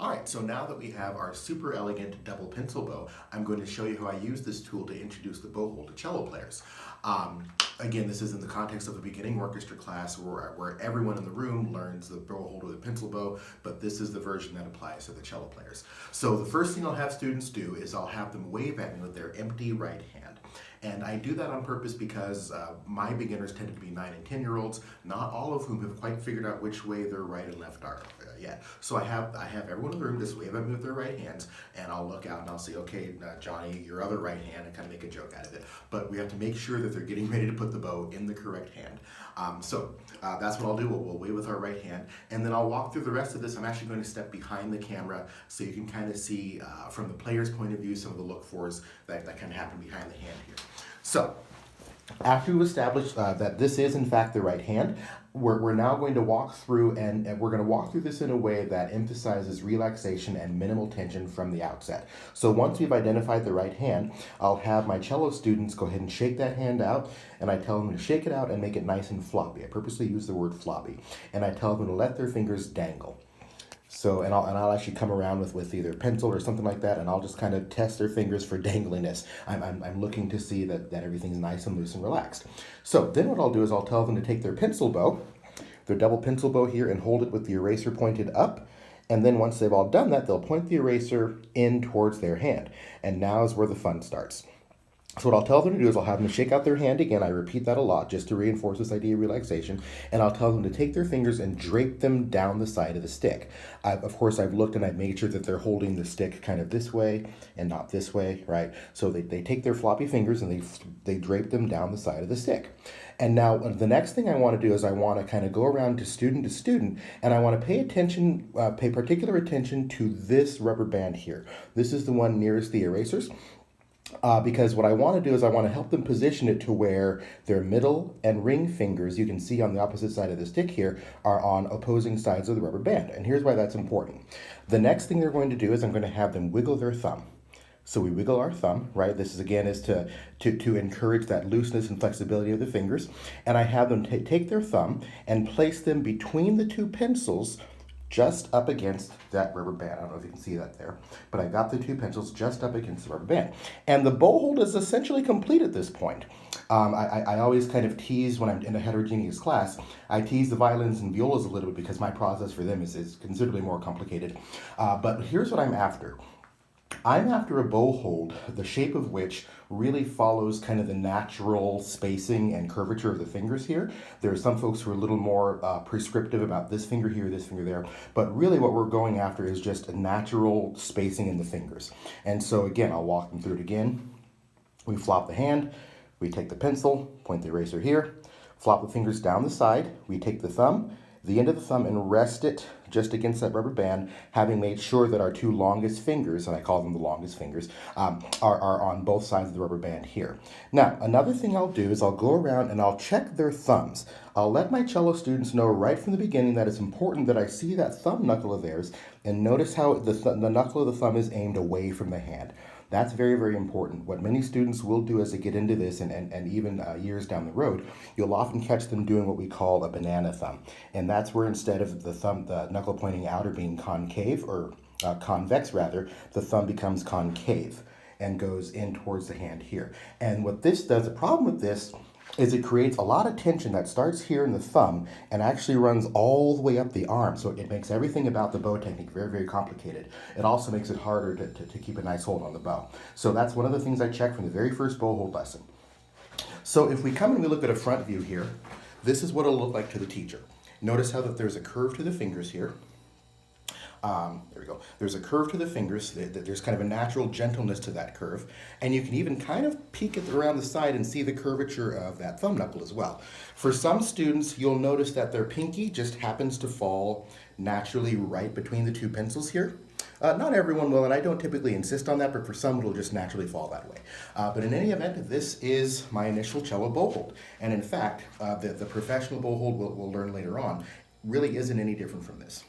All right, so now that we have our super elegant double pencil bow, I'm going to show you how I use this tool to introduce the bow hold to cello players. Again, this is in the context of a beginning orchestra class where everyone in the room learns the bow hold with a pencil bow, but this is the version that applies to the cello players. So the first thing I'll have students do is I'll have them wave at me with their empty right hand. And I do that on purpose because my beginners tend to be 9 and 10-year-olds, not all of whom have quite figured out which way their right and left are yet. So I have everyone in the room just wave at me with their right hands, and I'll look out and I'll say, okay, Johnny, your other right hand, and kind of make a joke out of it. But we have to make sure that they're getting ready to put the bow in the correct hand. That's what I'll do. We'll wave with our right hand, and then I'll walk through the rest of this. I'm actually going to step behind the camera so you can kind of see from the player's point of view some of the look-fors that can happen behind the hand here. So, after we've established that this is in fact the right hand, we're now going to walk through and we're going to walk through this in a way that emphasizes relaxation and minimal tension from the outset. So once we've identified the right hand, I'll have my cello students go ahead and shake that hand out, and I tell them to shake it out and make it nice and floppy. I purposely use the word floppy, and I tell them to let their fingers dangle. So, and I'll actually come around with either pencil or something like that, and I'll just kind of test their fingers for dangliness. I'm looking to see that everything's nice and loose and relaxed. So then what I'll do is I'll tell them to take their pencil bow, their double pencil bow here, and hold it with the eraser pointed up. And then once they've all done that, they'll point the eraser in towards their hand. And now is where the fun starts. So what I'll tell them to do is I'll have them shake out their hand again. I repeat that a lot just to reinforce this idea of relaxation. And I'll tell them to take their fingers and drape them down the side of the stick. Of course, I've looked and I've made sure that they're holding the stick kind of this way and not this way, right? So they take their floppy fingers and they drape them down the side of the stick. And now the next thing I want to do is I want to kind of go around to student, and I want to pay particular attention to this rubber band here. This is the one nearest the erasers. Because what I want to do is I want to help them position it to where their middle and ring fingers, you can see on the opposite side of the stick here, are on opposing sides of the rubber band. And here's why that's important. The next thing they're going to do is I'm going to have them wiggle their thumb. So we wiggle our thumb, right? This is again is to encourage that looseness and flexibility of the fingers. And I have them take their thumb and place them between the two pencils just up against that rubber band. I don't know if you can see that there, but I got the two pencils just up against the rubber band. And the bow hold is essentially complete at this point. I always kind of tease when I'm in a heterogeneous class, I tease the violins and violas a little bit because my process for them is considerably more complicated. But here's what I'm after. I'm after a bow hold, the shape of which really follows kind of the natural spacing and curvature of the fingers here. There are some folks who are a little more prescriptive about this finger here, this finger there, but really what we're going after is just a natural spacing in the fingers. And so again, I'll walk them through it again. We flop the hand, we take the pencil, point the eraser here, flop the fingers down the side, we take the thumb, the end of the thumb, and rest it just against that rubber band, having made sure that our two longest fingers, and I call them the longest fingers, are on both sides of the rubber band here. Now, another thing I'll do is I'll go around and I'll check their thumbs. I'll let my cello students know right from the beginning that it's important that I see that thumb knuckle of theirs, and notice how the knuckle of the thumb is aimed away from the hand. That's very, very important. What many students will do as they get into this and even years down the road, you'll often catch them doing what we call a banana thumb. And that's where instead of the knuckle pointing out or being concave, or convex rather, the thumb becomes concave and goes in towards the hand here. And what this does, the problem with this is it creates a lot of tension that starts here in the thumb and actually runs all the way up the arm. So it makes everything about the bow technique very, very complicated. It also makes it harder to keep a nice hold on the bow. So that's one of the things I check from the very first bow hold lesson. So if we come and we look at a front view here, this is what it'll look like to the teacher. Notice how that there's a curve to the fingers here. There we go. There's a curve to the fingers. There's kind of a natural gentleness to that curve. And you can even kind of peek it around the side and see the curvature of that thumb knuckle as well. For some students, you'll notice that their pinky just happens to fall naturally right between the two pencils here. Not everyone will, and I don't typically insist on that, but for some it'll just naturally fall that way. But in any event, this is my initial cello bow hold. And in fact, the professional bow hold we'll learn later on really isn't any different from this.